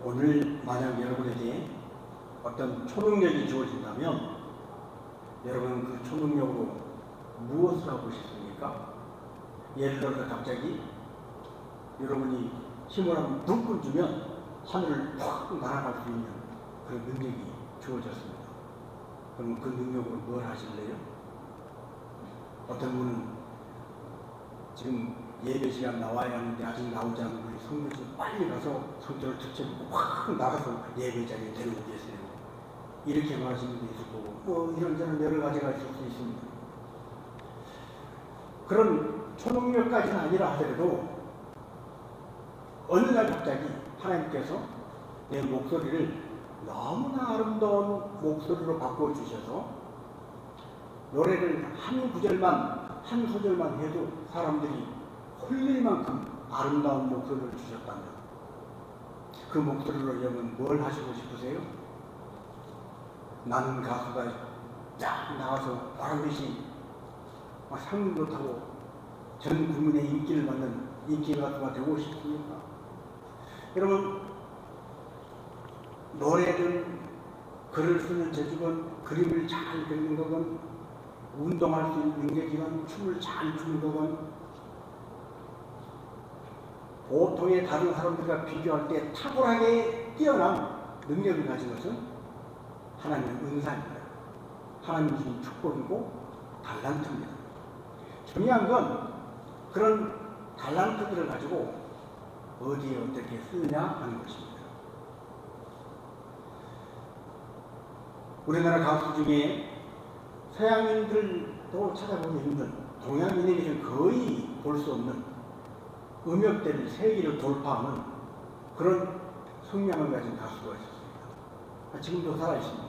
오늘 만약 여러분에게 어떤 초능력이 주어진다면 여러분은 그 초능력으로 무엇을 하고 싶습니까? 예를 들어서 갑자기 여러분이 힘을 한번 둥근 주면 하늘을 확 날아갈 수 있는 그런 능력이 주어졌습니다. 그러면 그 능력으로 뭘 하실래요? 어떤 분은 지금 예배 시간 나와야 하는데 아직 나오지 않은 분이 성교지 빨리 가서 성전을 툭쳐보고 확 나가서 예배 자리에 데리고 계세요. 이렇게 말하시는 분도 있을 거고 뭐 이런저런 여러 가지가 있을 수 있습니다. 그런 초능력까지는 아니라 하더라도 어느 날 갑자기 하나님께서 내 목소리를 너무나 아름다운 목소리로 바꿔주셔서 노래를 한 구절만 한 소절만 해도 사람들이 홀릴 만큼 아름다운 목소리를 주셨다면 그 목소리로 여러분 뭘 하시고 싶으세요? 나는 가수가 쫙 나와서 바람듯이 상도 타고 전 국민의 인기를 받는 인기 가수가 되고 싶습니까? 여러분 노래든 글을 쓰는 재주건 그림을 잘 그리는 거건 운동할 수 있는 능력이건 춤을 잘 추는 거건 보통의 다른 사람들과 비교할 때 탁월하게 뛰어난 능력을 가진 것은 하나님의 은사입니다. 하나님 주신 축복이고 달란트입니다. 중요한 건 그런 달란트들을 가지고 어디에 어떻게 쓰느냐 하는 것입니다. 우리나라 가수 중에 서양인들도 찾아보기 힘든 동양인에게는 거의 볼 수 없는 음역대를 세계를 돌파하는 그런 성량을 가진 가수가 있었습니다. 지금도 살아있습니다.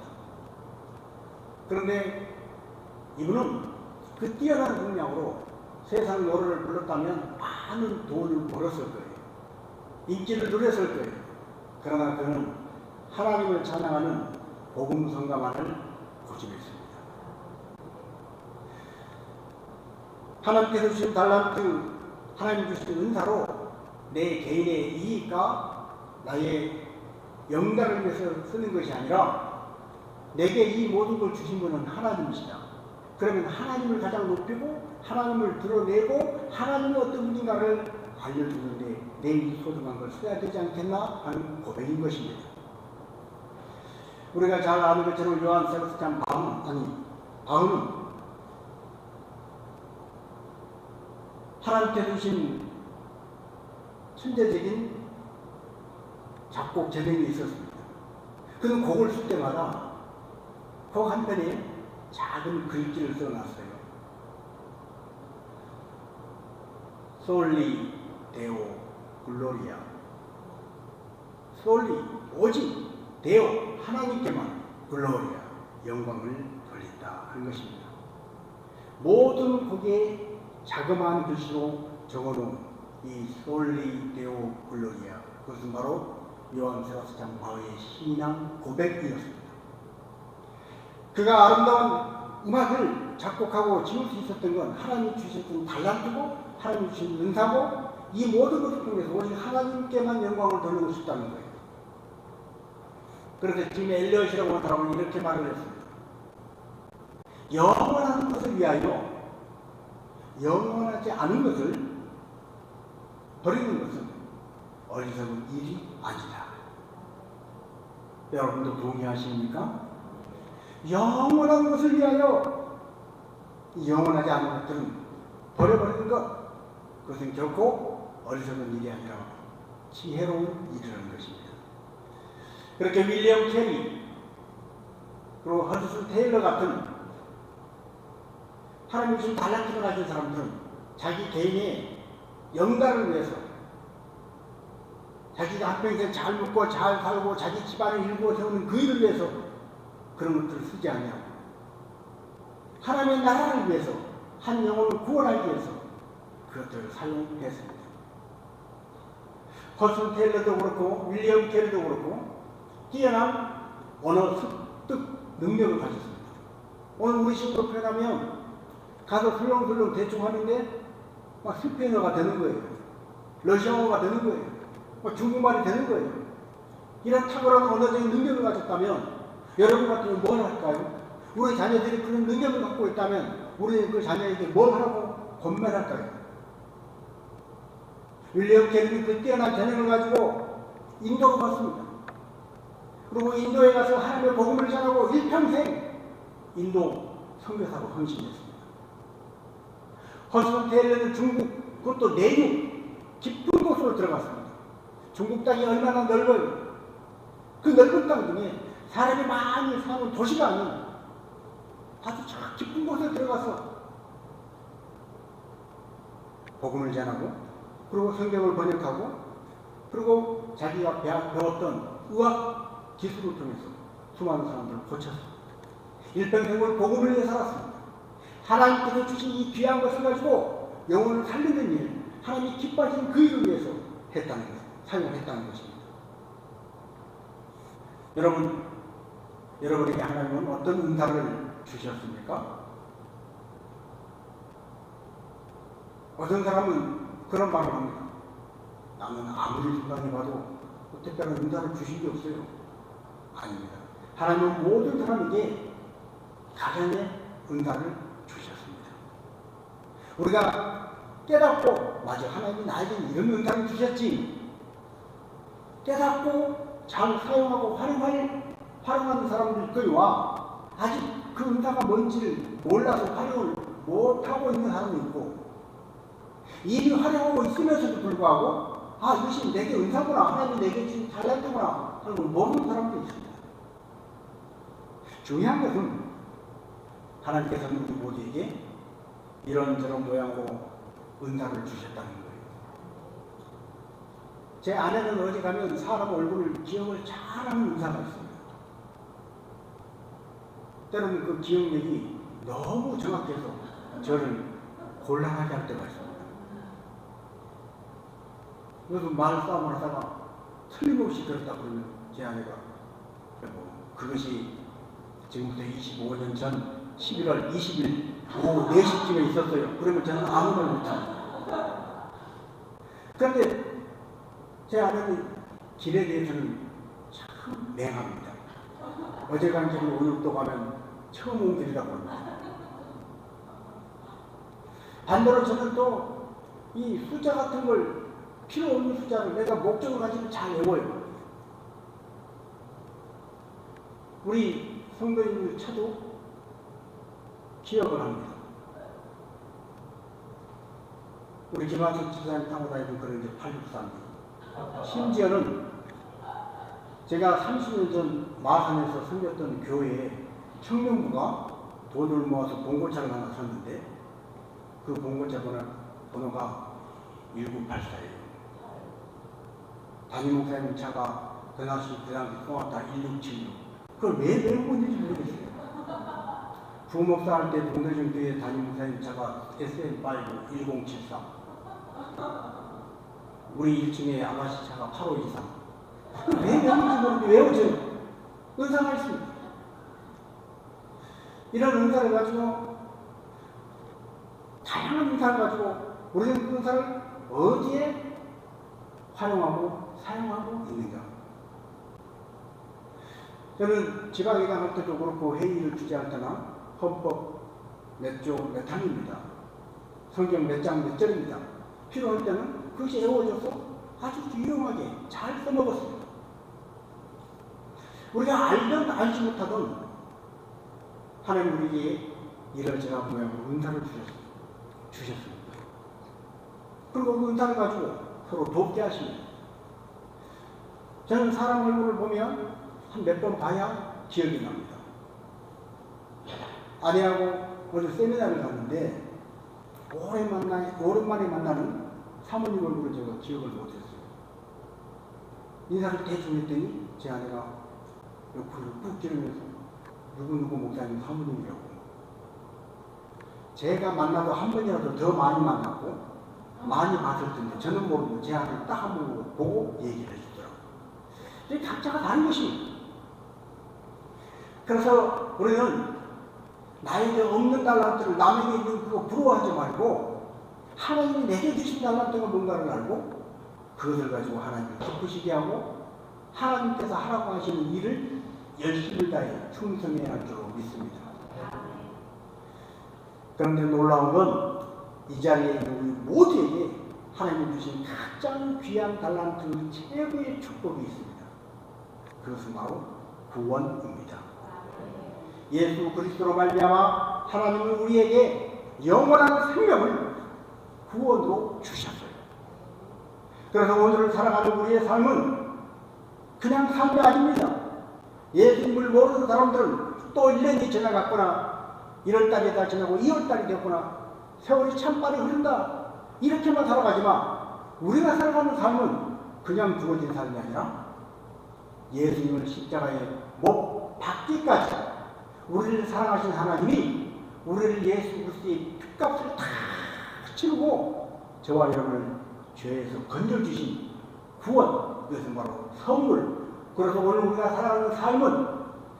그런데 이분은 그 뛰어난 성량으로 세상 노래를 불렀다면 많은 돈을 벌었을 거예요. 인기를 누렸을 거예요. 그러나 그는 하나님을 찬양하는 복음성가만을 고집했습니다. 하나님께서 주신 달란트, 하나님 주신 은사로 내 개인의 이익과 나의 영광을 위해서 쓰는 것이 아니라 내게 이 모든 걸 주신 분은 하나님이시다. 그러면 하나님을 가장 높이고 하나님을 드러내고 하나님은 어떤 분인가를 알려주는데 내 이 소중한 걸 써야 되지 않겠나 하는 고백인 것입니다. 우리가 잘 아는 것처럼 요한 세바스찬 바흐는 하나님께 주신 천재적인 작곡 재능이 있었습니다. 그는 곡을 쓸 때마다 곡 한 편에 작은 글귀를 써놨어요. 솔리 데오 글로리아, 솔리 오직 데오 하나님께만 글로리아 영광을 돌린다 하는 것입니다. 모든 곡에 자그마한 글씨로 적어놓은 이 솔리 데오 글로리아, 그것은 바로 요한 세바스찬 바흐의 신앙 고백이었습니다. 그가 아름다운 음악을 작곡하고 지을 수 있었던 건 하나님이 주셨던 달란트고 하나님이 주신 은사고 이 모든 것을 통해서 오직 하나님께만 영광을 돌리고 싶다는 거예요. 그래서 짐 엘리엇이라고 하는 사람은 이렇게 말을 했습니다. 영원한 것을 위하여 영원하지 않은 것을 버리는 것은 어리석은 일이 아니다. 여러분도 동의하십니까? 영원한 것을 위하여 영원하지 않은 것들은 버려버리는 것, 그것은 결코 어리석은 일이 아니라 지혜로운 일이라는 것입니다. 그렇게 윌리엄 캐리 그리고 허드슨 테일러 같은 하나님이 주신 달란트를 가진 사람들은 자기 개인의 영광을 위해서 자기가 한평생 잘 먹고 잘 살고 자기 집안을 일구어 세우는 그 일을 위해서 그런 것들을 쓰지 아니하고 하나님의 나라를 위해서 한 영혼을 구원하기 위해서 그것들을 사용했습니다. 허슨 테일러도 그렇고 윌리엄 캐리도 그렇고 뛰어난 언어 습득 능력을 가졌습니다. 오늘 우리 식으로 표현하면 가서 설렁설렁 대충 하는데 막 스페인어가 되는 거예요. 러시아어가 되는 거예요. 중국말이 되는 거예요. 이런 탁월한 언어적인 능력을 가졌다면 여러분 같으면 뭘 할까요? 우리 자녀들이 그런 능력을 갖고 있다면 우리는 그 자녀에게 뭘 하라고 권면할까요? 윌리엄 캐리는 그 뛰어난 재능을 가지고 인도로 갔습니다. 그리고 인도에 가서 하나님의 복음을 전하고 일평생 인도 선교사로 헌신했습니다. 허스턴 테일러는 중국, 그것도 내륙 깊은 곳으로 들어갔습니다. 중국 땅이 얼마나 넓어요. 그 넓은 땅 중에 사람이 많이 사는 도시가 아닌 아주 저 깊은 곳에 들어가서 복음을 전하고 그리고 성경을 번역하고 그리고 자기가 배웠던 의학 기술을 통해서 수많은 사람들을 고쳤습니다. 일평생을 복음을 위해 살았습니다. 하나님께서 주신 이 귀한 것을 가지고 영혼을 살리는 일, 하나님이 기뻐하시는 그 일을 위해서 했다는 것, 사용했다는 것입니다. 여러분에게 하나님은 어떤 은사를 주셨습니까? 어떤 사람은 그런 말을 합니다. 나는 아무리 생각해봐도 특별한 은사를 주신 게 없어요. 아닙니다. 하나님은 모든 사람에게 각양의 은사를 주셨습니다. 우리가 깨닫고 맞아 하나님이 나에게 이런 은사를 주셨지 깨닫고 잘 사용하고 활용하는 사람들과 아직 그 은사가 뭔지를 몰라서 활용을 못하고 있는 사람이 있고 이미 활용하고 있으면서도 불구하고 이것이 내게 은사구나 하나님이 내게 주신 달란트구나 하는 걸 모르는 사람도 있습니다. 중요한 것은 하나님께서는 우리 모두에게 이런저런 모양으로 은사를 주셨다는 거예요. 제 아내는 어디 가면 사람 얼굴을 기억을 잘하는 은사가 있습니다. 때로는 그 기억력이 너무 정확해서 저를 곤란하게 할 때가 있습니다. 그래서 말싸움을 하다가 틀림없이 그랬다 그러면 제 아내가 그것이 지금부터 25년 전 11월 20일 오후 4시쯤에 있었어요. 그러면 저는 아무 말 못합니다. 그런데 제 아내는 길에 대해서는 참 맹합니다. 어제간 길을 오늘 또 가면 처음 온 길이라고 합니다. 반대로 저는 또 이 숫자 같은 걸 필요 없는 숫자를 내가 목적을 가지고 잘 외워요. 우리 성도님들 차도 기억을 합니다. 우리 김한석 집사님 타고 다니는 그런 이제 863. 심지어는 제가 30년 전 마산에서 섬겼던 교회에 청년부가 돈을 모아서 봉고차를 하나 샀는데 그 봉고차 번호가 1984예요. 담임 목사님 차가 그 당시 쏘았다 1676. 그걸 왜 메고 있는지 모르겠어요. 부목사 할 때 동대중 교회 담임 목사님 차가 SN5 1073. 우리 1층에 아가씨 차가 8523. 왜 메고인지 모르는데 외워져요. 은사가 있습니다. 이런 은사를 가지고 다양한 은사를 가지고 우리는 그 은사를 어디에 활용하고 사용하고 있는가. 저는 지방회관 할 때도 그렇고 회의를 주재할 때나 헌법 몇 조 몇 항입니다. 성경 몇 장 몇 절입니다. 필요할 때는 그것이 외워져서 아주 유용하게 잘 써먹었습니다. 우리가 알든 알지 못하든 하나님 우리에게 이러저러한 모양으로 은사를 주셨습니다. 그리고 그 은사를 가지고 서로 돕게 하십니다. 저는 사람 얼굴을 보면 한 몇 번 봐야 기억이 납니다. 아내하고 어제 세미나를 갔는데 오랜만에 만나는 사모님 얼굴을 제가 기억을 못했어요. 인사를 대충 했더니 제 아내가 옆으로 꾹 찌르면서 누구누구 목사님 사모님이라고. 제가 만나도 한 번이라도 더 많이 만났고 많이 봤을 텐데 저는 모르고 제 아내를 딱 한 번 보고 얘기를 해주더라고요. 각자가 다른 것입니다. 그래서 우리는 나에게 없는 달란트를 남에게 있는 그거 부러워하지 말고 하나님이 내게 주신 달란트가 뭔가를 알고 그것을 가지고 하나님을 기쁘시게 하고 하나님께서 하라고 하시는 일을 열심을 다해 충성해야 할 줄로 믿습니다. 그런데 놀라운 건 이 자리에 있는 우리 모두에게 하나님이 주신 가장 귀한 달란트 최고의 축복이 있습니다. 그것은 바로 구원입니다. 예수 그리스도로 말미암아 하나님은 우리에게 영원한 생명을 구원으로 주셨어요. 그래서 오늘을 살아가는 우리의 삶은 그냥 삶이 아닙니다. 예수님을 모르는 사람들은 또 1년이 지나갔구나, 1월달이 다 지나고 2월달이 됐구나, 세월이 참 빠르게 흐른다, 이렇게만 살아가지만 우리가 살아가는 삶은 그냥 주어진 삶이 아니라 예수님을 십자가에 못 박기까지 우리를 사랑하신 하나님이 우리를 예수 그리스도의 핏값을 다 치르고 저와 여러분을 죄에서 건져주신 구원, 이것은 바로 선물. 그래서 오늘 우리가 살아가는 삶은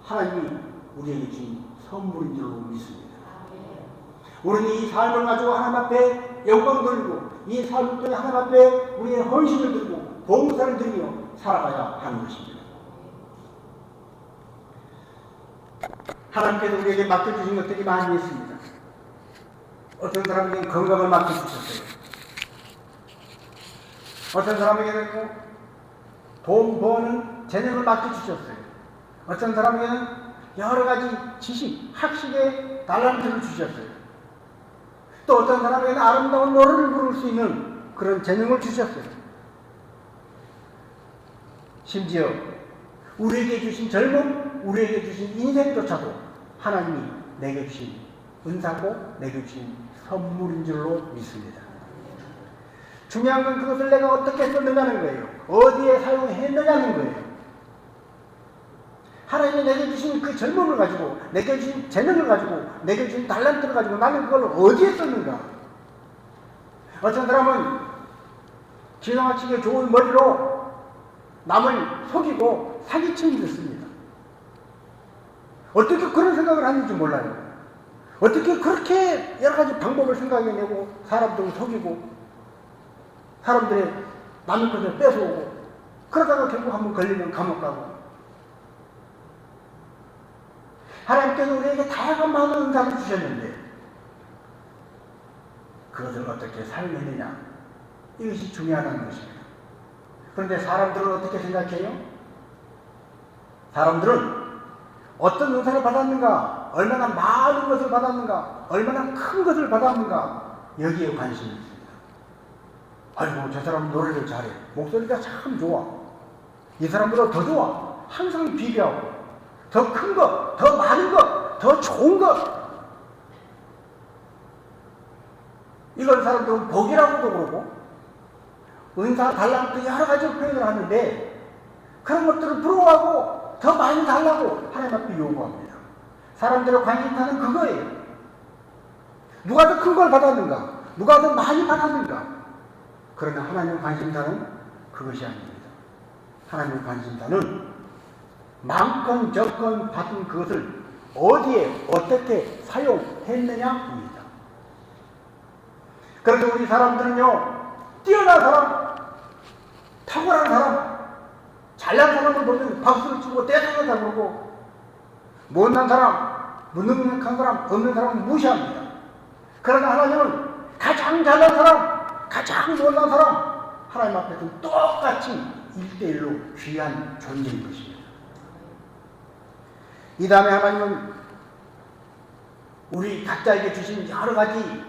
하나님이 우리에게 주신 선물인 줄로 믿습니다. 우리는 이 삶을 가지고 하나님 앞에 영광 돌리고 이 삶을 통해 하나님 앞에 우리의 헌신을 드리고 봉사를 드리며 살아가야 하는 것입니다. 하나님께서 우리에게 맡겨주신 것들이 많이 있습니다. 어떤 사람에게는 건강을 맡겨주셨어요. 어떤 사람에게는 돈 버는 재능을 맡겨주셨어요. 어떤 사람에게는 여러 가지 지식, 학식의 달란트를 주셨어요. 또 어떤 사람에게는 아름다운 노래를 부를 수 있는 그런 재능을 주셨어요. 심지어 우리에게 주신 젊음, 우리에게 주신 인생조차도 하나님이 내게 주신 은사고 내게 주신 선물인 줄로 믿습니다. 중요한 건 그것을 내가 어떻게 썼느냐는 거예요. 어디에 사용했느냐는 거예요. 하나님이 내게 주신 그 젊음을 가지고, 내게 주신 재능을 가지고, 내게 주신 달란트를 가지고 나는 그걸 어디에 썼는가? 어떤 사람은 기가 막히게 좋은 머리로 남을 속이고 사기치는 일을 씁니다. 어떻게 그런 생각을 하는지 몰라요. 어떻게 그렇게 여러 가지 방법을 생각해내고 사람들을 속이고 사람들의 남의 것을 뺏어오고 그러다가 결국 한번 걸리면 감옥 가고. 하나님께서 우리에게 다양한 많은 은사를 주셨는데 그것을 어떻게 사용했느냐, 이것이 중요하다는 것입니다. 그런데 사람들은 어떻게 생각해요? 사람들은 어떤 은사를 받았는가, 얼마나 많은 것을 받았는가, 얼마나 큰 것을 받았는가, 여기에 관심이 있습니다. 아이고, 저 사람 노래를 잘해, 목소리가 참 좋아, 이 사람보다 더 좋아, 항상 비교하고 더 큰 것, 더 많은 것, 더 좋은 것, 이걸 사람들은 복이라고도 그러고 은사, 달란트 여러 가지 표현을 하는데 그런 것들을 부러워하고 더 많이 달라고 하나님 앞에 요구합니다. 사람들의 관심사는 그거예요. 누가 더 큰 걸 받았는가, 누가 더 많이 받았는가. 그러나 하나님의 관심사는 그것이 아닙니다. 하나님의 관심사는 많건 적건 받은 그것을 어디에 어떻게 사용했느냐입니다. 그래서 우리 사람들은요, 뛰어난 사람, 탁월한 사람, 잘난 사람을 보면 박수를 치고 떼창을 부르고, 못난 사람, 무능력한 사람, 없는 사람을 무시합니다. 그러나 하나님은 가장 잘난 사람, 가장 못난 사람, 하나님 앞에서는 똑같이 1대1로 귀한 존재인 것입니다. 이 다음에 하나님은 우리 각자에게 주신 여러 가지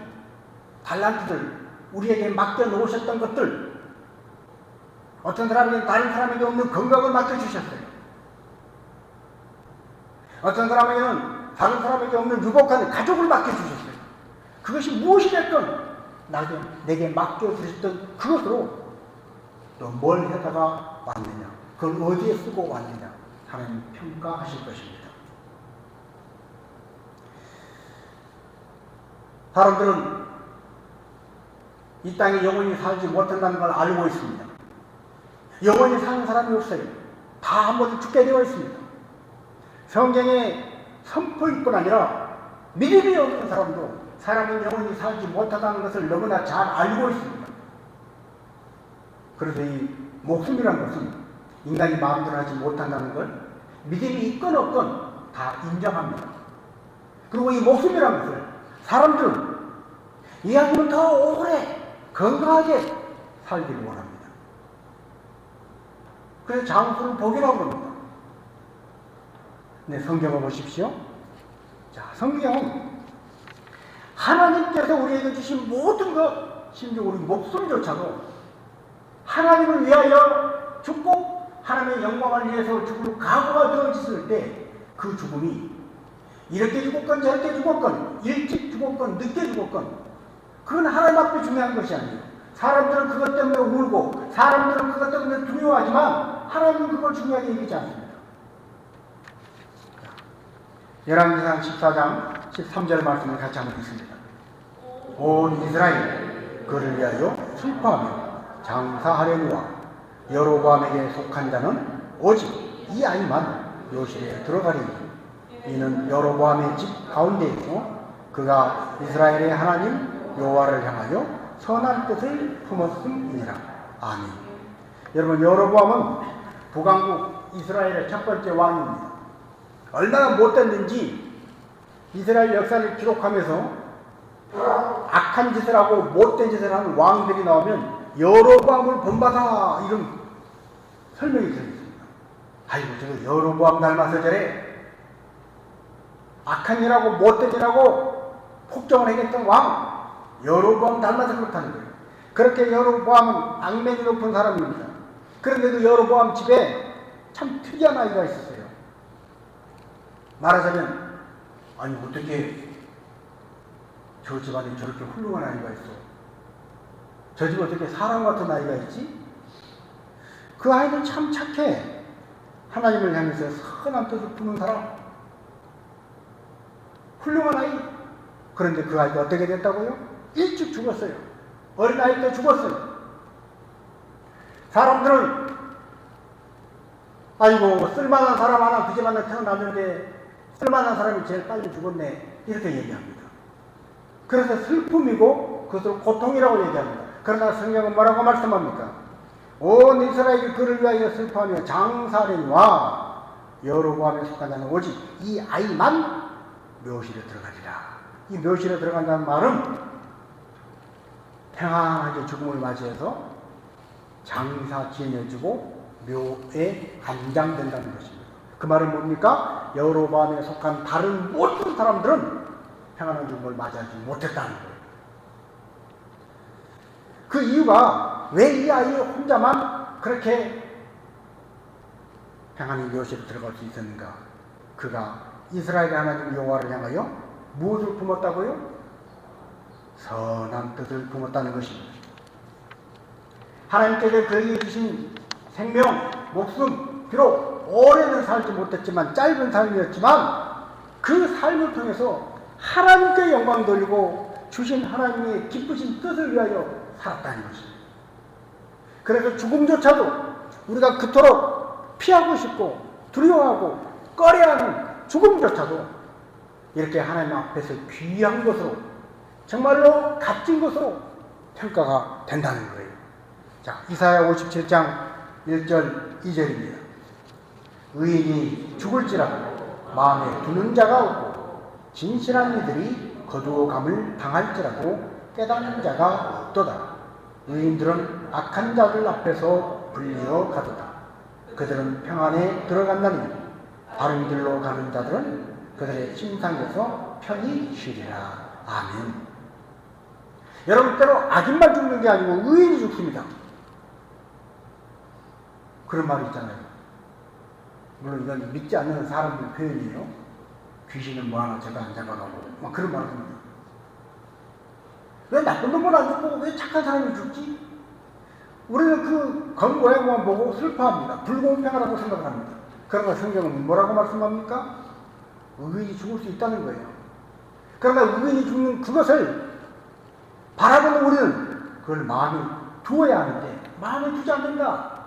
달란트들, 우리에게 맡겨놓으셨던 것들, 어떤 사람에게는 다른 사람에게 없는 건강을 맡겨주셨어요. 어떤 사람에게는 다른 사람에게 없는 유복한 가족을 맡겨주셨어요. 그것이 무엇이 됐건 내게 맡겨주셨던 그것으로 또 뭘 하다가 왔느냐, 그걸 어디에 쓰고 왔느냐, 하나님 평가하실 것입니다. 사람들은 이 땅에 영원히 살지 못한다는 걸 알고 있습니다. 영원히 사는 사람이 없어요. 다 한 번 죽게 되어 있습니다. 성경의 선포일 뿐 아니라 믿음이 없는 사람도 사람은 영원히 살지 못한다는 것을 너무나 잘 알고 있습니다. 그래서 이 목숨이라는 것은 인간이 마음대로 하지 못한다는 걸 믿음이 있건 없건 다 인정합니다. 그리고 이 목숨이라는 것을 사람들은 이왕이면 더 오래 건강하게 살기를 원합니다. 그래서 장수를 복이라고 합니다. 네, 성경을 보십시오. 자, 성경은 하나님께서 우리에게 주신 모든 것, 심지어 우리 목숨조차도 하나님을 위하여 죽고 하나님의 영광을 위해서 죽을 각오가 되어졌을 때 그 죽음이 이렇게 죽었건 저렇게 죽었건 일찍 죽었건 늦게 죽었건 그건 하나님 앞에 중요한 것이 아니에요. 사람들은 그것 때문에 울고 사람들은 그것 때문에 두려워하지만 하나님은 그걸 중요하게 여기지 않습니다. 열왕기상 14장 13절 말씀을 같이 한번 읽습니다. 온 이스라엘 그를 위하여 슬퍼하며 장사하려니와 여로보암에게 속한 자는 오직 이 아이만 묘실에 들어가리니 이는 여로보암의 집 가운데에서 그가 이스라엘의 하나님 여호와를 향하여 선한 뜻을 품었음이니라. 아멘. 여러분, 여로보암은 북왕국 이스라엘의 첫 번째 왕입니다. 얼마나 못됐는지 이스라엘 역사를 기록하면서 악한 짓을 하고 못된 짓을 하는 왕들이 나오면 여로보암을 본받아 이런 설명이 들어있습니다. 아이고 저거 여로보암 닮아서 저래 악한 일하고 못된 일하고 폭정을 해냈던 왕 여로보암 닮아서 그렇다는 거예요. 그렇게 여로보암은 악명이 높은 사람입니다. 그런데도 여로보암 집에 참 특이한 아이가 있었어요. 말하자면 아니 어떻게 저 집안에 저렇게 훌륭한 아이가 있어? 저 집에 어떻게 사람 같은 아이가 있지? 그 아이는 참 착해. 하나님을 향해서 선한 뜻을 품은 사람. 훌륭한 아이. 그런데 그 아이가 어떻게 됐다고요? 일찍 죽었어요. 어린아이 때 죽었어요. 사람들은 아이고 쓸만한 사람 하나 그 집안에 태어났는데 쓸만한 사람이 제일 빨리 죽었네 이렇게 얘기합니다. 그래서 슬픔이고 그것을 고통이라고 얘기합니다. 그러나 성경은 뭐라고 말씀합니까? 온 이스라엘이 그를 위하여 슬퍼하며 장사하려니와 여로보암에 속한 자는 오직 이 아이만 묘실에 들어가리라. 이 묘실에 들어간다는 말은 평안하게 죽음을 맞이해서 장사 지내주고 묘에 안장된다는 것입니다. 그 말은 뭡니까? 여로보암에 속한 다른 모든 사람들은 평안한 죽음을 맞이하지 못했다는 거예요. 그 이유가 왜 이 아이 혼자만 그렇게 평안히 묘실에 들어갈 수 있었는가? 그가 이스라엘의 하나님 여호와를 향하여 무엇을 품었다고요? 선한 뜻을 품었다는 것입니다. 하나님께서 그에게 주신 생명, 목숨, 비록 오래는 살지 못했지만 짧은 삶이었지만 그 삶을 통해서 하나님께 영광 돌리고 주신 하나님의 기쁘신 뜻을 위하여 살았다는 것입니다. 그래서 죽음조차도 우리가 그토록 피하고 싶고 두려워하고 꺼려하는 죽음조차도 이렇게 하나님 앞에서 귀한 것으로 정말로 값진 것으로 평가가 된다는 거예요. 자, 이사야 57장 1절 2절입니다. 의인이 죽을지라도 마음에 두는 자가 없고 진실한 이들이 거두어감을 당할지라도 깨닫는 자가 없도다. 의인들은 악한 자들 앞에서 불리어 가도다. 그들은 평안에 들어간다니 바른 길로 가는 자들은 그들의 침상에서 편히 쉬리라. 아멘. 여러분, 때로 악인만 죽는 게 아니고 의인이 죽습니다. 그런 말이 있잖아요. 물론 이건 믿지 않는 사람들 표현이에요. 귀신은 뭐하나 제가 안 잡아가고 막 그런 말을 합니다. 왜 나쁜 놈은 안 죽고 왜 착한 사람이 죽지? 우리는 그 검고행만 보고 슬퍼합니다. 불공평하다고 생각을 합니다. 그러나 성경은 뭐라고 말씀합니까? 의인이 죽을 수 있다는 거예요. 그러나 의인이 죽는 그것을 바라보는 우리는 그걸 마음에 두어야 하는데 마음에 두지 않는다.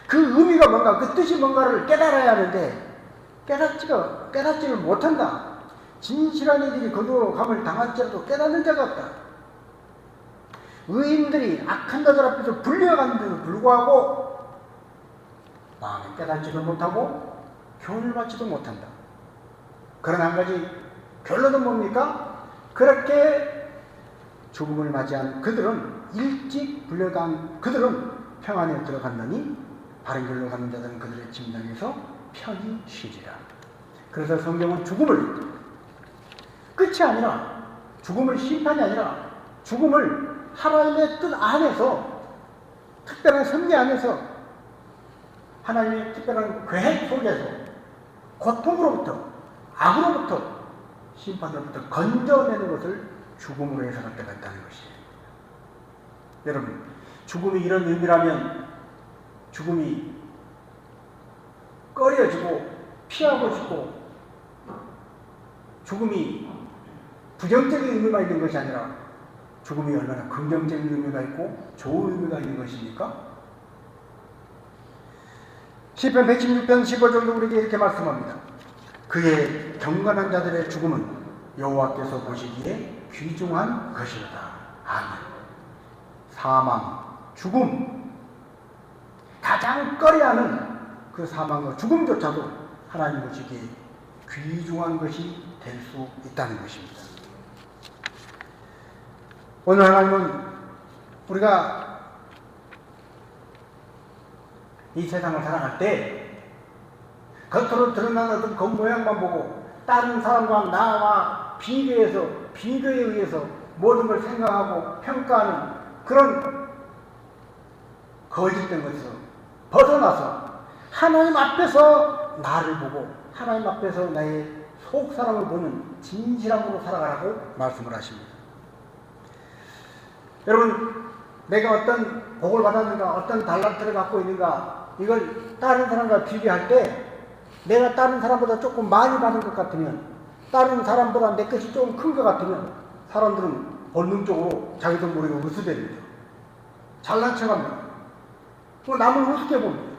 그 의미가 뭔가, 그 뜻이 뭔가를 깨달아야 하는데 깨닫지를 못한다. 진실한 이들이 거두어감을 당할지라도 깨닫는 자가 없다. 의인들이 악한 자들 앞에서 불려가는데도 불구하고 마음에 깨닫지도 못하고 교훈을 받지도 못한다. 그런 한 가지 결론은 뭡니까? 그렇게 죽음을 맞이한 그들은 일찍 불려간 그들은 평안에 들어갔느니 바른 길로 가는 자들은 그들의 침상에서 편히 쉬리라. 그래서 성경은 죽음을 끝이 아니라 죽음을 심판이 아니라 죽음을 하나님의 뜻 안에서 특별한 섭리 안에서 하나님의 특별한 계획 속에서 고통으로부터 악으로부터 심판으로부터 건져내는 것을 죽음으로 해석할 때가 있다는 것이에요. 여러분, 죽음이 이런 의미라면 죽음이 꺼려지고 피하고 싶고 죽음이 부정적인 의미가 있는 것이 아니라 죽음이 얼마나 긍정적인 의미가 있고 좋은 의미가 있는 것입니까? 시편 116편 15절도 우리에게 이렇게 말씀합니다. 그의 경건한 자들의 죽음은 여호와께서 보시기에 귀중한 것이로다. 아멘. 사망, 죽음, 가장 꺼려하는 그 사망과 죽음조차도 하나님 보시기에 귀중한 것이 될 수 있다는 것입니다. 오늘 하나님은 우리가 이 세상을 살아갈 때 겉으로 드러나는 어떤 겉모양만 보고 다른 사람과 나와 비교에 의해서 모든 걸 생각하고 평가하는 그런 거짓된 것에서 벗어나서 하나님 앞에서 나를 보고 하나님 앞에서 나의 속 사람을 보는 진실함으로 살아가라고 말씀을 하십니다. 여러분, 내가 어떤 복을 받았는가, 어떤 달란트를 갖고 있는가, 이걸 다른 사람과 비교할 때 내가 다른 사람보다 조금 많이 받은 것 같으면, 다른 사람보다 내 것이 조금 큰 것 같으면 사람들은 본능적으로 자기도 모르게 웃으대립니다. 잘난 척합니다. 남을 우습게 봅니다.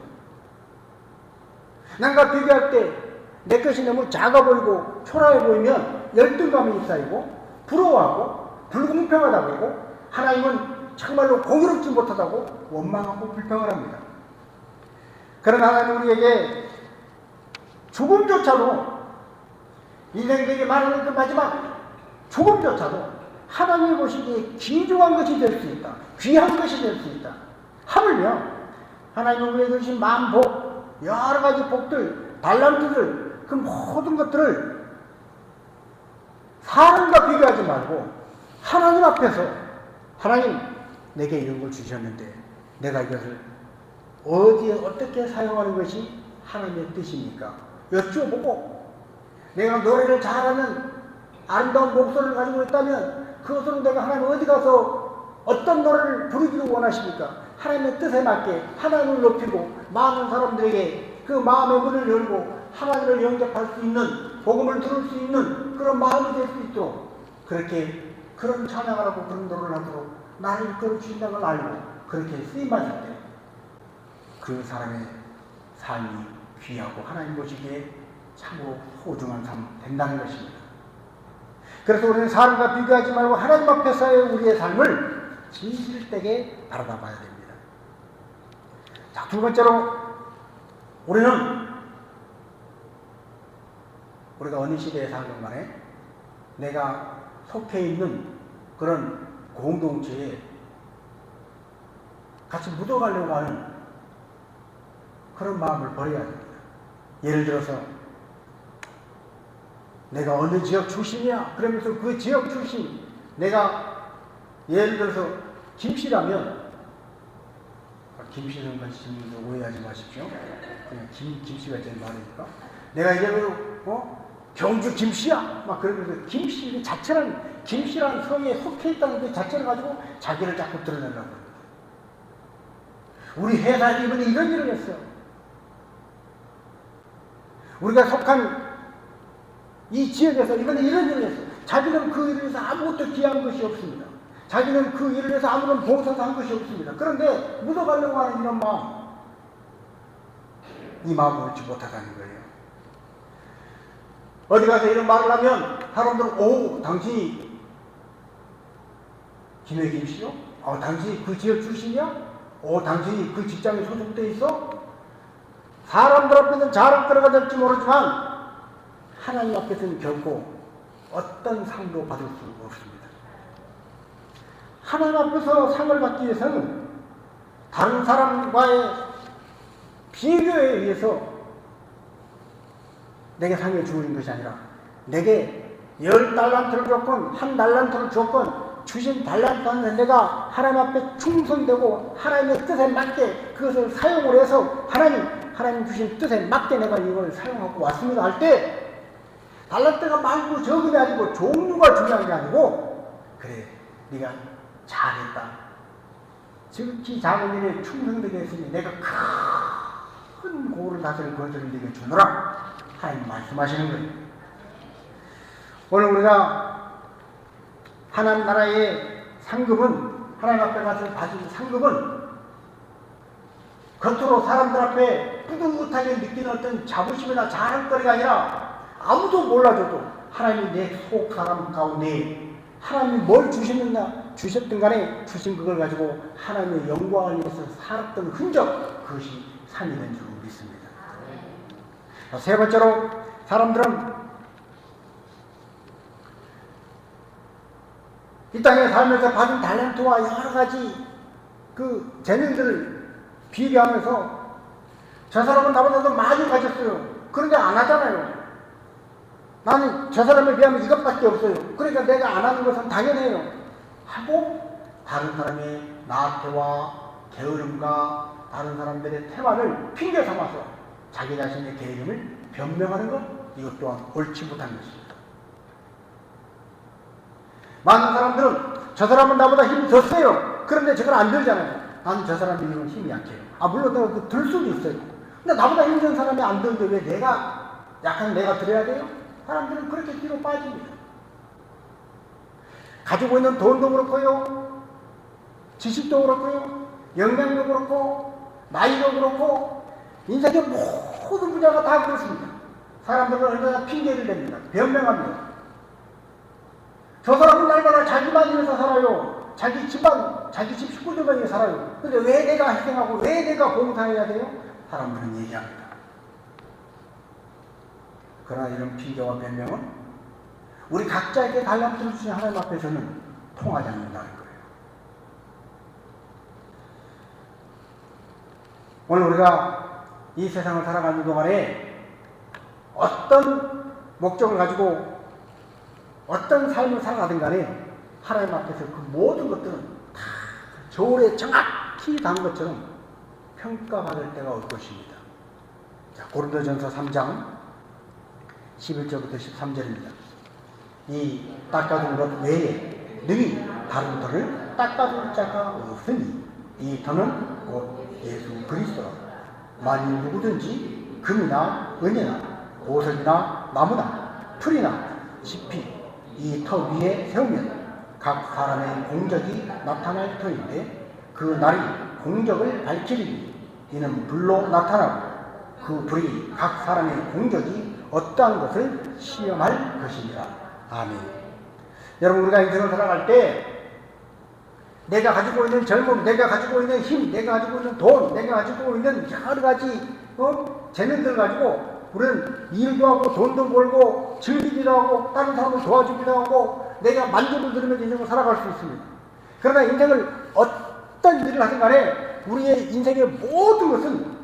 남과 비교할 때 내 것이 너무 작아 보이고 초라해 보이면 열등감이 쌓이고 부러워하고 불공평하다 보이고 하나님은 정말로 공의롭지 못하다고 원망하고 불평을 합니다. 그러나 하나님은 우리에게 죽음조차도 인생에게 말하는 그 마지막 죽음조차도 하나님이 보시기에 귀중한 것이 될 수 있다. 귀한 것이 될 수 있다. 하물며 하나님은 우리에게 주신 만복, 여러 가지 복들, 달란트들, 그 모든 것들을 사람과 비교하지 말고 하나님 앞에서 하나님, 내게 이런 걸 주셨는데 내가 이것을 어디에 어떻게 사용하는 것이 하나님의 뜻입니까? 여쭤보고 내가 노래를 잘하는 아름다운 목소리를 가지고 있다면 그것으로 내가 하나님 어디 가서 어떤 노래를 부르기를 원하십니까? 하나님의 뜻에 맞게 하나님을 높이고 많은 사람들에게 그 마음의 문을 열고 하나님을 영접할 수 있는 복음을 들을 수 있는 그런 마음이 될 수 있도록 그렇게 그런 찬양을 하고 그런 노래를 하도록 나를 이끌어 주신다는 걸 알고 그렇게 쓰임받을 때 그 사람의 삶이 귀하고 하나님 보시기에 참으로 소중한 삶 된다는 것입니다. 그래서 우리는 사람과 비교하지 말고 하나님 앞에서의 우리의 삶을 진실되게 바라봐 봐야 됩니다. 자, 두 번째로 우리가 어느 시대에 살건 간에 내가 속해 있는 그런 공동체에 같이 묻어가려고 하는 그런 마음을 버려야 됩니다. 예를 들어서 내가 어느 지역 출신이야 그러면서 그 지역 출신 내가 예를 들어서 김씨라면 김씨는 말씀도 오해하지 마십시오. 그냥 김씨가 제일 많으니까 내가 이제는 경주 김씨야 막 그러면서 김씨 자체는 김씨라는 성에 속해 있다는 그 자체를 가지고 자기를 자꾸 드러내려고 합니다. 우리 회사 이번에 이런 일을 했어요. 우리가 속한 이 지역에서 이번에 이런 일을 했어요. 자기는 그 일을 해서 아무것도 귀한 것이 없습니다. 자기는 그 일을 해서 아무런 봉사도 한 것이 없습니다. 그런데 묻어가려고 하는 이런 마음, 이 마음을 얻지 못하다는 거예요. 어디 가서 이런 말을 하면 사람들은 오, 당신이 김혜김 씨요? 당신이 그 지역 출신이야? 당신이 그 직장에 소속돼 있어? 사람들 앞에서는 자랑거리가 될지 모르지만 하나님 앞에서는 결코 어떤 상도 받을 수 없습니다. 하나님 앞에서 상을 받기 위해서는 다른 사람과의 비교에 의해서 내게 상을 주는 것이 아니라 내게 10달란트를 줬건 1달란트를 줬건 주신 달란트는 내가 하나님 앞에 충성되고 하나님의 뜻에 맞게 그것을 사용을 해서 하나님 주신 뜻에 맞게 내가 이걸 사용하고 왔습니다 할 때 달란트가 많고 적음이 아니고 종류가 중요한 게 아니고 그래 네가 잘했다. 지극히 작은 일에 충성되게 했으니 내가 큰 고를 다스릴 것을 네게 주노라. 하나님 말씀하시는 거예요. 오늘 우리가 하나님 나라의 상급은 하나님 앞에 가서 받은 상급은 겉으로 사람들 앞에 뿌듯하게 느끼는 어떤 자부심이나 자랑거리가 아니라 아무도 몰라줘도 하나님이 내 속 사람 가운데 하나님이 뭘 주셨든 간에 주신 그걸 가지고 하나님의 영광을 위해서 살았던 흔적 그것이 상이 된 줄 믿습니다. 세 번째로 사람들은 이 땅에 살면서 받은 달란트와 여러 가지 그 재능들을 비교하면서 저 사람은 나보다 더 많이 가졌어요. 그런데 안 하잖아요. 나는 저 사람에 비하면 이것밖에 없어요. 그러니까 내가 안 하는 것은 당연해요. 하고 다른 사람의 나태와 게으름과 다른 사람들의 태만을 핑계 삼아서 자기 자신의 게으름을 변명하는 것, 이것 또한 옳지 못한 것입니다. 많은 사람들은 저 사람은 나보다 힘이 더 세요. 그런데 저걸 안 들잖아요. 나는 저 사람 힘이 약해요. 물론 내가 들 수도 있어요. 근데 나보다 힘든 사람이 안 들는데 왜 내가 약한 내가 들어야 돼요? 사람들은 그렇게 뒤로 빠집니다. 가지고 있는 돈도 그렇고요, 지식도 그렇고요, 영향도 그렇고, 나이도 그렇고, 인생의 모든 분야가 다 그렇습니다. 사람들은 얼마나 핑계를 댑니다. 변명합니다. 저 사람은 날마다 자기만 위해서 살아요. 자기 집안, 자기 집 식구들만 위해 살아요. 근데 왜 내가 희생하고 왜 내가 봉사해야 돼요? 사람들은 얘기합니다. 그러나 이런 핑계와 변명은 우리 각자에게 달란트를 주신 하나님 앞에서는 통하지 않는다는 거예요. 오늘 우리가 이 세상을 살아가는 동안에 어떤 목적을 가지고 어떤 삶을 살아가든 간에 하나님 앞에서 그 모든 것들은 다 저울에 정확히 단 것처럼 평가받을 때가 올 것입니다. 자, 고린도전서 3장 11절부터 13절입니다. 이 닦아둔 것 외에 능히 다른 터를 닦아둘 자가 없으니 이 터는 곧 예수 그리스도라. 만일 누구든지 금이나 은이나 보석이나 나무나 풀이나 잎이 이 터 위에 세우면 각 사람의 공적이 나타날 터인데 그 날이 공적을 밝히리니 이는 불로 나타나고 그 불이 각 사람의 공적이 어떠한 것을 시험할 것이니라. 아멘. 여러분, 우리가 인생을 살아갈 때 내가 가지고 있는 젊음, 내가 가지고 있는 힘, 내가 가지고 있는 돈, 내가 가지고 있는 여러 가지 재능들 가지고 우리는 일도 하고 돈도 벌고 즐기기도 하고 다른 사람을 도와주기도 하고 내가 만족을 들으면서 인생을 살아갈 수 있습니다. 그러나 인생을 어떤 일을 하든 간에 우리의 인생의 모든 것은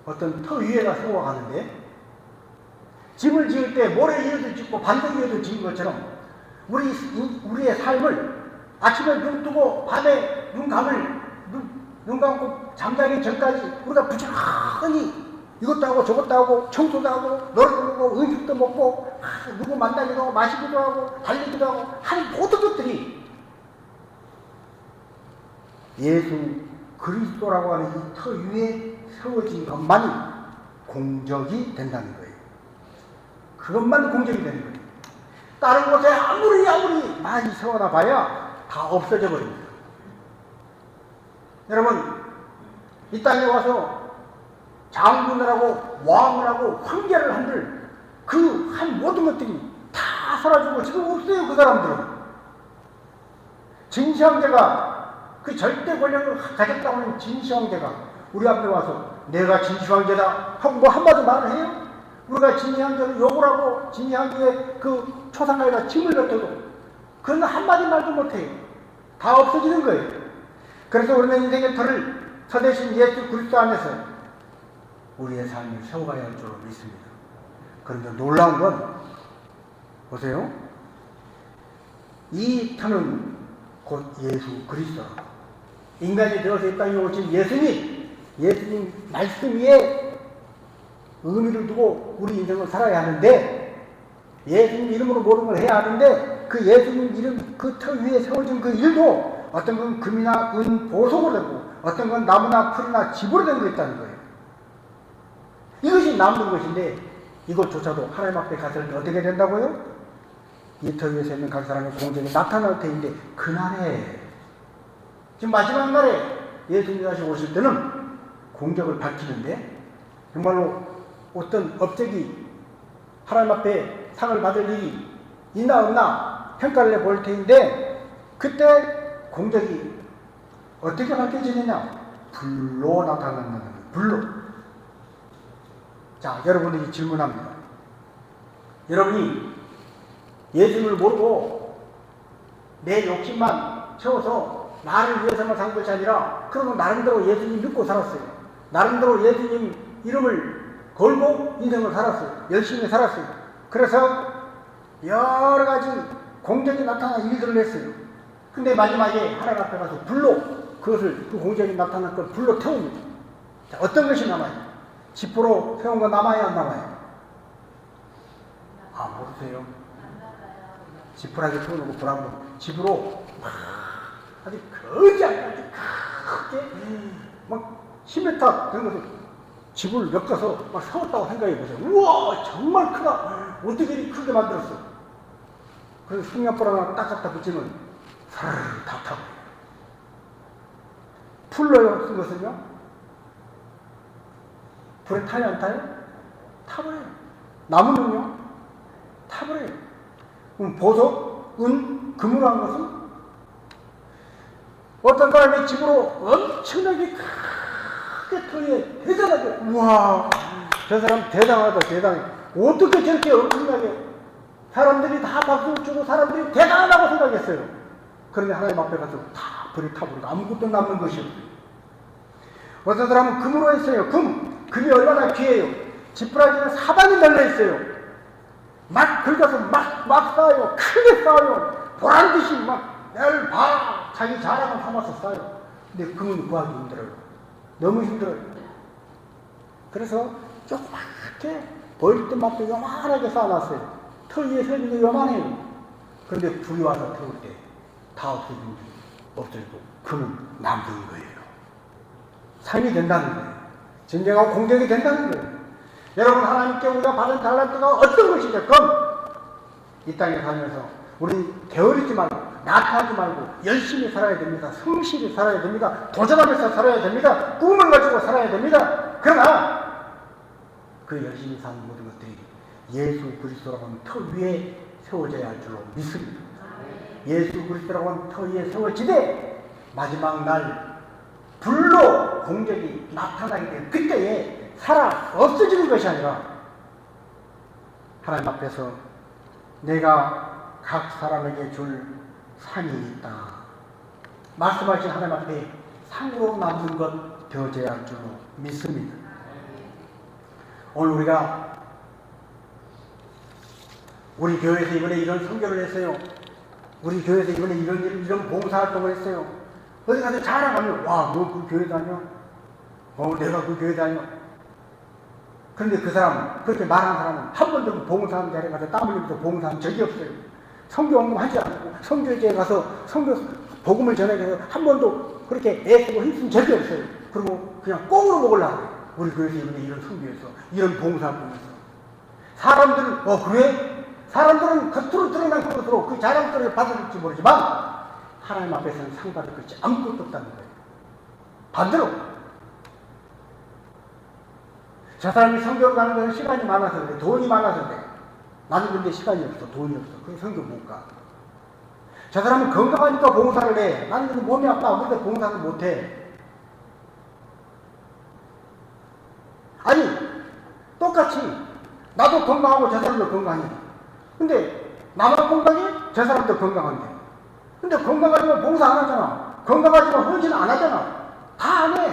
어떤 터 위에다 세워가는데 집을 지을 때 모래 위에도 짓고 반석 위에도 지은 것처럼 우리의 삶을 아침에 눈 뜨고 밤에 눈 감고 잠자기 전까지 우리가 부지런히 이것도 하고 저것도 하고 청소도 하고 노래도 부르고 음식도 먹고 누구 만나기도 하고 마시기도 하고 달리기도 하고 하는 모든 것들이 예수 그리스도라고 하는 이 터 위에 세워진 것만이 공적이 된다는 거예요. 그것만 공적이 되는 거예요. 다른 곳에 아무리 많이 세워놔 봐야 다 없어져 버립니다. 여러분, 이 땅에 와서 장군을 하고 왕을 하고 황제를 한들 그 한 모든 것들이 다 사라지고 지금 없어요. 그 사람들은 진시황제가 그 절대 권력을 가졌다고 하는 진시황제가 우리 앞에 와서 내가 진시황제다 하고 뭐 한마디 말을 해요? 우리가 진시황제를 욕을 하고 진시황제의 그 초상가에다 짐을 뱉어도 그런 한마디 말도 못해요. 다 없어지는 거예요. 그래서 우리는 인생의 터를 서대신 예수 그리스도 안에서 우리의 삶을 세워가야 할 줄로 믿습니다. 그런데 놀라운 건 보세요. 이 터는 곧 예수 그리스도라고. 인간이 되어서 이 땅에 오신 예수님 말씀 위에 의미를 두고 우리 인생을 살아야 하는데, 예수님 이름으로 모든 걸 해야 하는데, 그 예수님 이름 그 터 위에 세워진 그 일도 어떤 건 금이나 은 보석으로 되고 어떤 건 나무나 풀이나 집으로 된 거 있다는 거예요. 이것이 남는 것인데 이것조차도 하나님 앞에 갔을 때 어떻게 된다고요? 이 터 위에 서 있는 각 사람의 공적이 나타날 때인데, 그날에 지금 마지막 날에 예수님이 다시 오실 때는 공적을 밝히는데, 정말로 어떤 업적이 하나님 앞에 상을 받을 일이 있나 없나 평가를 해볼 테인데, 그때 공적이 어떻게 밝혀지느냐? 불로 나타난다는 거예요. 불로. 자, 여러분들이 질문합니다. 여러분이 예수님을 모르고 내 욕심만 채워서 나를 위해서만 산 것이 아니라, 그러면 나름대로 예수님 믿고 살았어요. 나름대로 예수님 이름을 걸고 인생을 살았어요. 열심히 살았어요. 그래서 여러 가지 공적이 나타난 일들을 했어요. 근데 마지막에 하나님 앞에 가서 불로 그 공적이 나타난 걸 불로 태웁니다. 자, 어떤 것이 남아요? 지푸로 세운 거 남아야 안 남아요? 아, 모르세요? 지푸라기 태우는 거 불안분 집으로 아주 거지않게 크게 막 10m 되는 것을 집을 엮어서 막 세웠다고 생각해 보세요. 우와, 정말 크다. 어떻게 이렇게 크게 만들었어? 그래서 숙련불 하나 딱 갖다 붙이면 사르르 다 타고. 풀로 쓴 것은요? 불에 타요, 안 타요? 타버려요. 나무는요? 타버려요. 그럼 보석, 은, 금으로 한 것은? 어떤 사람의 집으로 엄청나게 크게 터에 대단하게, 우와, 저 사람 대단하다, 대단해. 어떻게 저렇게 엄청나게 사람들이 다 박수를 치고 사람들이 대단하다고 생각했어요. 그런데 하나님 앞에 가서 다 불이 타버리고 아무것도 남는 것이 없어요. 어떤 사람은 금으로 했어요. 금이 얼마나 귀해요. 지푸라기는 사방이 널려 있어요. 막 긁어서 막 쌓아요. 크게 쌓아요. 보란듯이 막 늘 봐. 자기 자랑을 삼아서 쌓아요. 근데 금은 구하기 힘들어요. 너무 힘들어요. 그래서 조그맣게 보일 때만큼 요만하게 쌓아놨어요. 터 위에 서있는 게 요만해요. 그런데 불이 와서 태울 때 다 없어지고 금은 남는 거예요. 삶이 된다는 거예요. 전쟁하고 공격이 된다는 거예요. 여러분, 하나님께 우리가 받은 달란트가 어떤 것이 됐건 이 땅에 살면서 우리 게으르지 말고 낙하지 말고 열심히 살아야 됩니다. 성실히 살아야 됩니다. 도전하면서 살아야 됩니다. 꿈을 가지고 살아야 됩니다. 그러나 그 열심히 사는 모든 것들이 예수 그리스도라고 하는 터 위에 세워져야 할 줄로 믿습니다. 예수 그리스도라고 하는 터 위에 세워지되 마지막 날 불로 공적이 나타나게 된 그때에 살아 없어지는 것이 아니라 하나님 앞에서 내가 각 사람에게 줄 상이 있다 말씀하신 하나님 앞에 상으로 남는 것 되어져야 할 줄로 믿습니다. 오늘 우리 교회에서 이번에 이런 선교를 했어요. 우리 교회에서 이번에 이런 봉사활동을 했어요. 어디 가서 자랑하면, 와, 너 그 교회 다녀? 내가 그 교회 다녀? 그런데 그 사람, 그렇게 말하는 사람은 한 번도 그 봉사하는 자리에 가서 땀 흘리면서 봉사한 적이 없어요. 선교 언급하지 않고, 선교제에 가서 선교 복음을 전하기 위해서 한 번도 그렇게 애쓰고 힘쓴 적이 없어요. 그리고 그냥 꽁으로 먹으려고 해요. 우리 교회에서 이번에 이런 선교에서, 이런 봉사활동에서. 사람들은, 그래? 사람들은 겉으로 드러난 것으로 그 자랑거리를 받을지 모르지만 하나님 앞에서는 상 받을 것이 아무것도 없다는 거예요. 반대로 저 사람이 선교를 가는 것은 시간이 많아서 그래, 돈이 많아서 그래. 나는 근데 시간이 없어, 돈이 없어. 그래서 선교 못 가. 저 사람은 건강하니까 봉사를 해. 나는 근데 몸이 아파. 근데 봉사를 못 해. 똑같이 나도 건강하고 저 사람도 건강해. 근데 나만 건강해? 저 사람도 건강한데. 근데 건강하지만 봉사 안 하잖아. 건강하지만 헌신 안 하잖아. 다 안 해.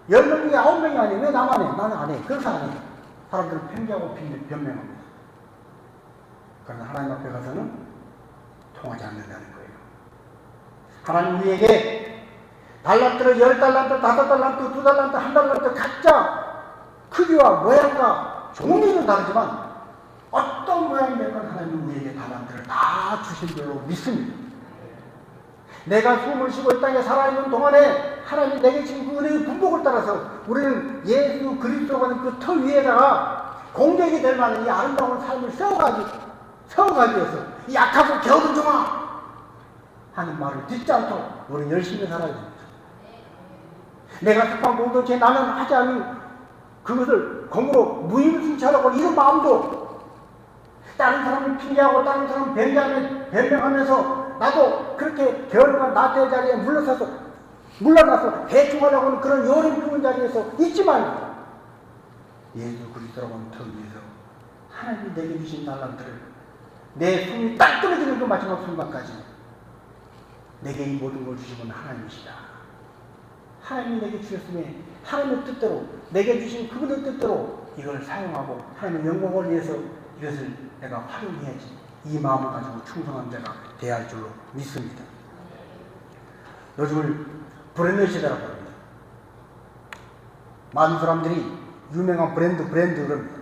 10명 중에 9명이 안 해. 왜 나만 해? 나는 안 해. 그래서 안 해. 사람들은 팽개하고 변명합니다. 그러나 하나님 앞에 가서는 통하지 않는다는 거예요. 하나님 우리에게 달란트를 10달란트, 5달란트, 2달란트, 1달란트 각자 크기와 모양과 종류는 다르지만 어떤 모양이 되건 하나님 우리에게 달란트를 다 주신 줄로 믿습니다. 내가 숨을 쉬고 이 땅에 살아있는 동안에 하나님이 내게 주신 그 은혜의 분복을 따라서 우리는 예수 그리스도가 그 터 위에다가 공격이 될 만한 이 아름다운 삶을 세워가기 위해서 이 약하고 겨우든 종아 하는 말을 듣지 않도록 우리는 열심히 살아야 됩니다. 내가 특한 공동체에 나는 하지 않은 그것을 공으로 무임승차하고 이런 마음도 다른 사람을 핑계하고 다른 사람 변명하면서 나도 그렇게 게으름한 나태의 자리에 물러나서 대충하려고 하는 그런 요령 피운 자리에서 있지만 예수 그리스도라고 하는 터 위에서 하나님이 내게 주신 달란트를 내 숨이 딱 끊어지는 그 마지막 순간까지 내게 이 모든 걸 주신 건 하나님이시다. 하나님이 내게 주셨으니 하나님의 뜻대로 내게 주신 그분의 뜻대로 이걸 사용하고 하나님의 영광을 위해서 이것을 내가 활용해야지. 이 마음을 가지고 충성한 자가 되어야 할 줄로 믿습니다. 요즘을 브랜드 시대라고 합니다. 많은 사람들이 유명한 브랜드 그럽니다.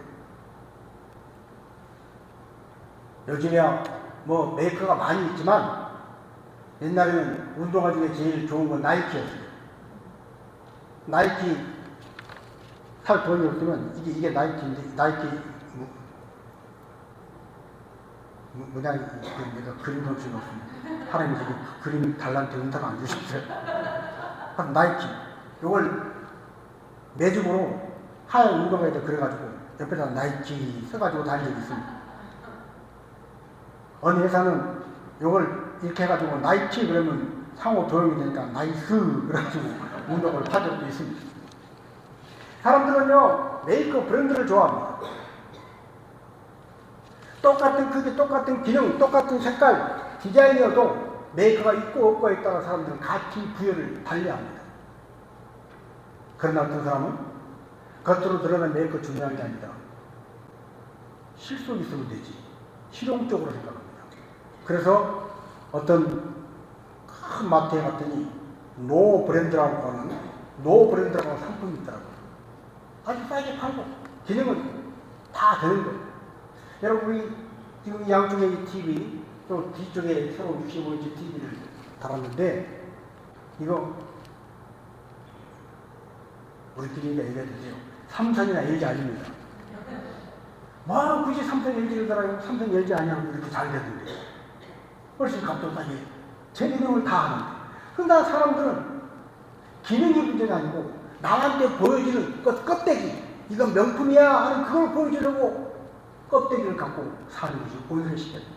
요즘에야 뭐 메이커가 많이 있지만 옛날에는 운동화 중에 제일 좋은 건 나이키였어요. 나이키 살 돈이 없으면 이게 나이키인데 나이키 모양이 내가 그림 솜씨는 없습니다. 하나님이 지금 그림 달란트 은사가 안 주셨어요. 나이키 이걸 매죽으로 하얀 운동화에다 그래가지고 옆에다 나이키 써가지고 다닌 적이 있습니다. 어느 회사는 이걸 이렇게 해가지고 나이키 그러면 상호 도용이 되니까 나이스 그래가지고 운동을 판 적도 있습니다. 사람들은요 메이크업 브랜드를 좋아합니다. 똑같은 크기, 똑같은 기능, 똑같은 색깔, 디자인이어도 메이커가 있고 없고에 따라 사람들은 같은 부여를 달리합니다. 그러나 어떤 사람은 겉으로 드러난 메이커 중요한 게 아니다. 실속이 있으면 되지. 실용적으로 생각합니다. 그래서 어떤 큰 마트에 갔더니 노 브랜드라고 하는 상품이 있더라고요. 아주 싸게 팔고 기능은 다 되는 거예요. 여러분 우리 지금 양쪽에 이 TV 또 뒤쪽에 새로 65인치 TV를 달았는데 이거 우리끼리 얘기해도 돼요. 삼성이나 LG 아닙니다. 뭐 굳이 삼성 LG를 달아요. 삼성 LG 아니하면 이렇게 잘 되던데 훨씬 값도 싸게 제 기능을 다 하는데 그러나 사람들은 기능이 문제가 아니고 남한테 보여지는 껍데기 이건 명품이야 하는 그걸 보여주려고 껍데기를 갖고 사는 것이 오늘의 시대입니다.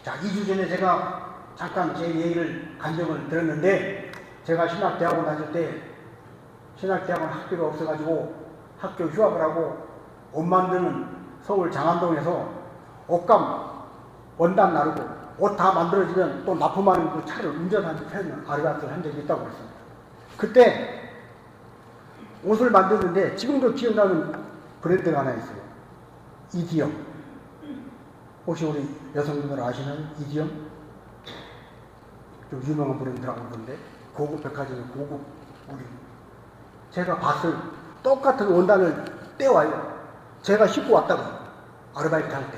자, 2주 전에 제가 잠깐 제 얘기를 간증을 들었는데 제가 신학대학원 다닐 때 신학대학원 학교가 없어가지고 학교 휴학을 하고 옷 만드는 서울 장안동에서 옷감 원단 나르고 옷 다 만들어지면 또 납품하는 그 차를 운전하는 아르바이트를 한 적이 있다고 그랬습니다. 그때 옷을 만드는데 지금도 기억나는 브랜드가 하나 있어요. 이디엄. 혹시 우리 여성분들 아시나요? 이디엄? 좀 유명한 브랜드라고 그러는데 고급 백화점의 고급 우리 제가 봤어요. 똑같은 원단을 떼와요. 제가 싣고 왔다가 아르바이트 할 때.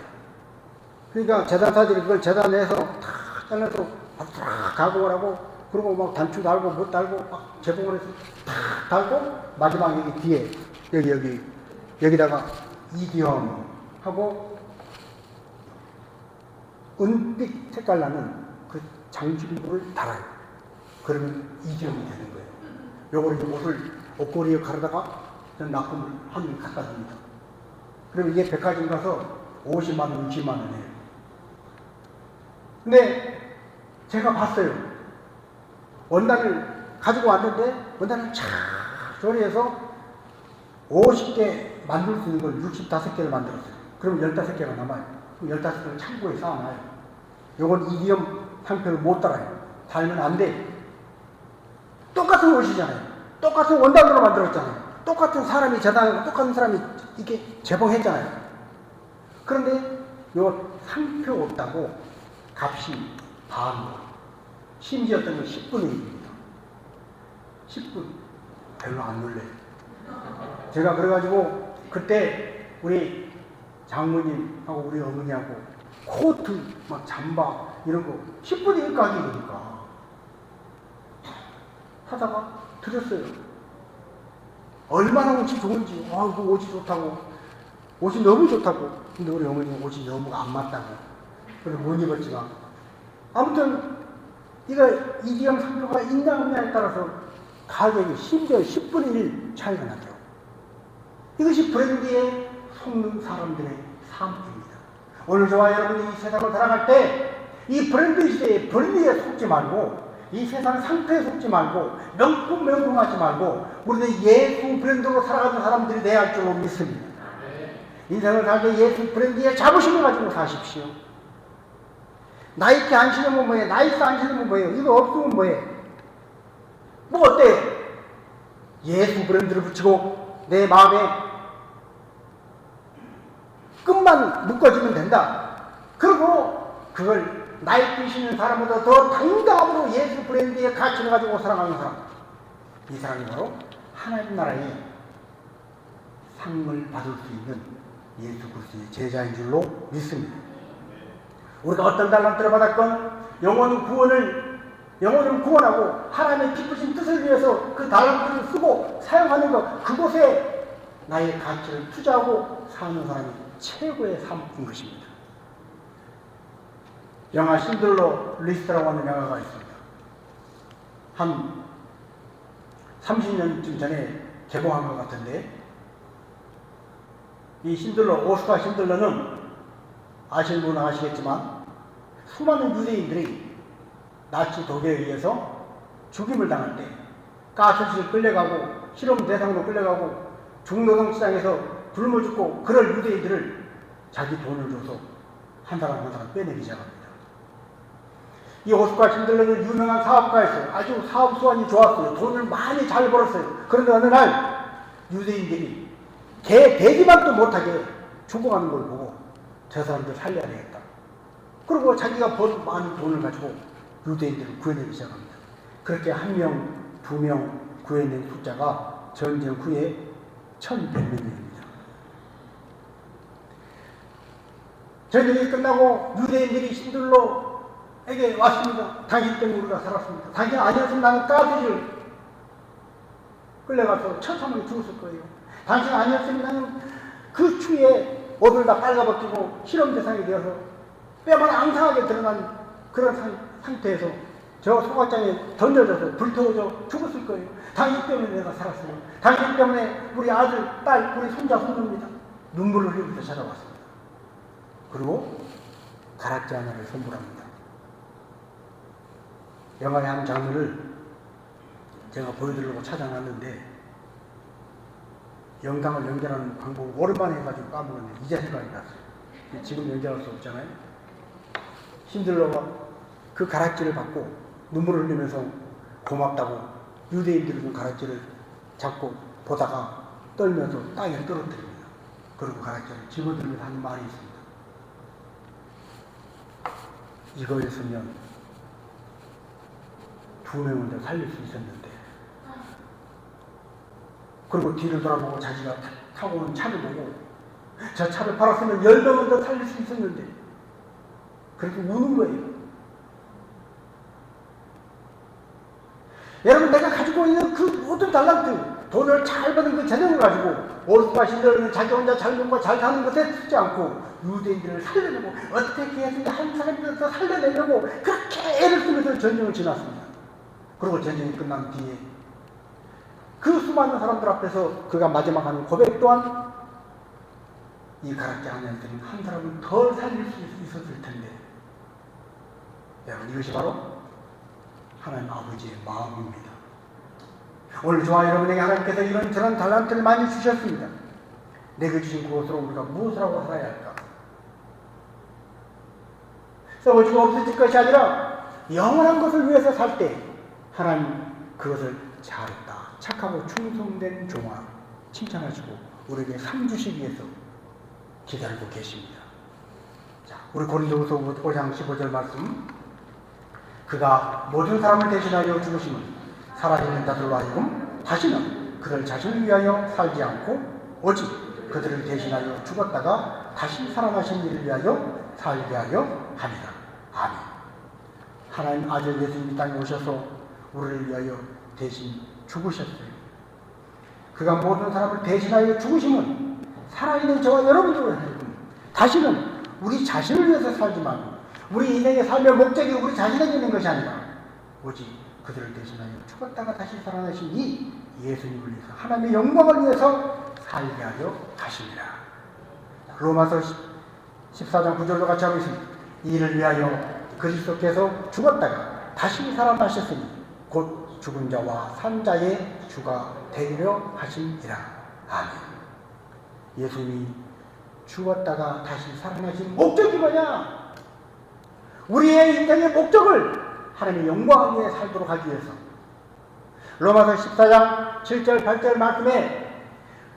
그러니까 재단사들이 그걸 재단해서 다 잘라서 다 가공을 그리고 막 단추 달고 못 달고 막 재봉을 해서 다 달고 마지막 여기 뒤에 여기다가 이디엄 하고 은빛 색깔 나는 그 장식물을 달아요. 그러면 이디엄이 되는 거예요. 요거를 옷을 옷걸이에 가르다가 납품을 한번 갖다 줍니다. 그럼 이게 백화점 가서 50만 원, 60만 원이에요. 근데 제가 봤어요. 원단을 가지고 왔는데 원단을 쫙 조리해서 50개 만들 수 있는 걸 65개를 만들었어요. 그럼 15개가 남아요. 그럼 15개를 창고에 쌓아놔요. 요건 이디엄 상표를 못 달아요. 달면 안 돼. 똑같은 옷이잖아요. 똑같은 원단으로 만들었잖아요. 똑같은 사람이 재단하고 똑같은 사람이 이게 재봉했잖아요. 그런데 요 상표 없다고 값이 반으로, 심지어 어떤 건 10분의 1입니다. 10분. 별로 안 놀래요. 제가 그래가지고 그때 우리 장모님하고 우리 어머니하고 코트, 막 잠바 이런 거 10분의 1 가격이니까 하다가 드렸어요. 얼마나 옷이 좋은지, 그 옷이 좋다고, 옷이 너무 좋다고. 근데 우리 어머니는 옷이 너무 안 맞다고. 그래서 못 입었지만. 아무튼, 이거 이디엄 상표가 있냐 없냐에 따라서 가격이 심지어 10분의 1 차이가 나죠. 이것이 브랜드에 속는 사람들의 삶입니다. 오늘 저와 여러분이 이 세상을 살아갈 때 이 브랜드 시대에 브랜드에 속지 말고 이 세상 상태에 속지 말고 명품하지 말고 우리는 예수 브랜드로 살아가는 사람들이 돼야 할 줄로 믿습니다. 인생을 살 때 예수 브랜드의 자부심을 가지고 사십시오. 나이키 안 신으면 뭐해? 나이스 안 신으면 뭐해요? 이거 없으면 뭐해? 뭐 어때요? 예수 브랜드를 붙이고 내 마음에 끝만 묶어주면 된다. 그리고 그걸 나이키 신는 사람보다 더 당당함으로 예수 브랜드의 가치를 가지고 살아가는 사람. 이 사람이 바로 하나님 나라의 상을 받을 수 있는 예수 그리스도의 제자인 줄로 믿습니다. 우리가 어떤 달란트를 받았건 영혼을 구원하고 하나님의 기쁘신 뜻을 위해서 그 달란트를 쓰고 사용하는 것, 그곳에 나의 가치를 투자하고 사는 사람이 최고의 삶인 것입니다. 영화 신들러 리스트라고 하는 영화가 있습니다. 한 30년쯤 전에 개봉한 것 같은데, 이 오스카 신들러는 아시는 분은 아시겠지만 수많은 유대인들이 나치 독일에 의해서 죽임을 당할 때 가스실 끌려가고 실험 대상으로 끌려가고 중노동시장에서 굶어 죽고 그럴 유대인들을 자기 돈을 줘서 한 사람 한 사람 빼내기 시작합니다. 이 오스카 신들러는 유명한 사업가였어요. 아주 사업 수완이 좋았어요. 돈을 많이 잘 벌었어요. 그런데 어느 날 유대인들이 개 대기만도 못하게 죽어가는 걸 보고 저 사람들 살려야 되겠다. 그리고 자기가 번 많은 돈을 가지고 유대인들을 구해내기 시작합니다. 그렇게 1명, 2명 구해낸 숫자가 전쟁 후에 1100명입니다. 전쟁이 끝나고 유대인들이 신들러에게 왔습니다. 당신 때문에 우리가 살았습니다. 당신 아니었으면 나는 가스를 끌려가서 처참하게 죽었을 거예요. 당신 아니었으면 나는 그 추위에 옷을 다 빨가벗기고 실험 대상이 되어서 뼈만 앙상하게 드러난 그런 상태에서 저 소각장에 던져져서 불태워져 죽었을 거예요. 당신 때문에 내가 살았어요. 당신 때문에 우리 아들, 딸, 우리 손자, 손녀입니다. 눈물을 흘리면서 찾아왔습니다. 그리고 가락지 하나를 선물합니다. 영화의 한 장면을 제가 보여드리려고 찾아놨는데 영상을 연결하는 방법을 오랜만에 해가지고 까먹었는데 이제 생각이 났어요. 지금 연결할 수 없잖아요. 신들러가 그 가락지를 받고 눈물을 흘리면서 고맙다고 유대인들이 그 가락지를 잡고 보다가 떨면서 땅에 떨어뜨립니다. 그리고 가락지를 집어들면서 하는 말이 있습니다. 이거였으면 2명을 더 살릴 수 있었는데, 그리고 뒤를 돌아보고 자기가 타고 온 차를 보고 저 차를 팔았으면 10명은 더 살릴 수 있었는데, 그렇게 우는 거예요. 여러분, 내가 가지고 있는 그 모든 달란트, 돈을 잘 버는 그 재능을 가지고 오스카 신들러는 자기 혼자 잘 먹고 잘 사는 것에 쓰지 않고 유대인들을 살려내고 어떻게 해서 한 사람을 더 살려내려고 그렇게 애를 쓰면서 전쟁을 지났습니다. 그리고 전쟁이 끝난 뒤에 그 수많은 사람들 앞에서 그가 마지막 하는 고백 또한 이 가락지 하나님들은 한 사람을 더 살릴 수 있었을 텐데, 여러분, 이것이 바로 하나님 아버지의 마음입니다. 오늘 저와 여러분에게 하나님께서 이런저런 달란트를 많이 주셨습니다. 내게 주신 그것으로 우리가 무엇을 하고 살아야 할까? 썩어지고 없어질 것이 아니라 영원한 것을 위해서 살 때 하나님 그것을 잘했다, 착하고 충성된 종아 칭찬하시고 우리에게 상 주시기 위해서 기다리고 계십니다. 자, 우리 고린도후서 5장 15절 말씀, 그가 모든 사람을 대신하여 죽으심은 살아있는 자들로 하여금 다시는 그들 자신을 위하여 살지 않고 오직 그들을 대신하여 죽었다가 다시 살아나신 이를 위하여 살게 하려 합니다. 아멘. 하나님 아들 예수님이 땅에 오셔서 우리를 위하여 대신 죽으셨어요. 그가 모든 사람을 대신하여 죽으심은 살아있는 저와 여러분들을 하여금 다시는 우리 자신을 위해서 살지만 우리 인생의 삶의 목적이 우리 자신에게 있는 것이 아니라 오직 그들을 대신하여 죽었다가 다시 살아나신 이 예수님을 위해서 하나님의 영광을 위해서 살게 하려 하십니다. 로마서 14장 9절로 같이 하고 있습니다. 이를 위하여 그리스도께서 죽었다가 다시 살아나셨으니 곧 죽은 자와 산 자의 주가 되려 하심이라. 아멘. 예수님이 죽었다가 다시 살아나신 목적이 뭐냐? 우리의 인생의 목적을 하나님의 영광을 위해 살도록 하기 위해서 로마서 14장 7절 8절 말씀에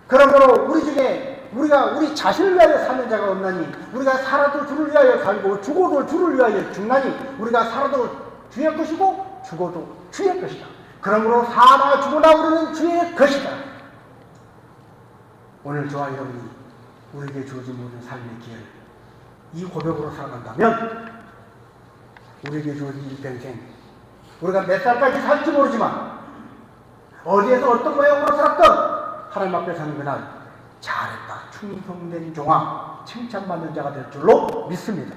그러므로 우리 중에 우리 자신을 위하여 사는 자가 없나니 우리가 살아도 주를 위하여 살고 죽어도 주를 위하여 죽나니 우리가 살아도 주의 것이고 죽어도 주의 것이다. 그러므로 사나 죽으나 우리는 주의 것이다. 오늘 저와 여러분이 우리에게 주어진 모든 삶의 기회를 이 고백으로 살아간다면 우리에게 주어진 일평생 우리가 몇 살까지 살지 모르지만 어디에서 어떤 모양으로 살았던 하나님 앞에 사는 그날 잘했다, 충성된 종아 칭찬받는 자가 될 줄로 믿습니다.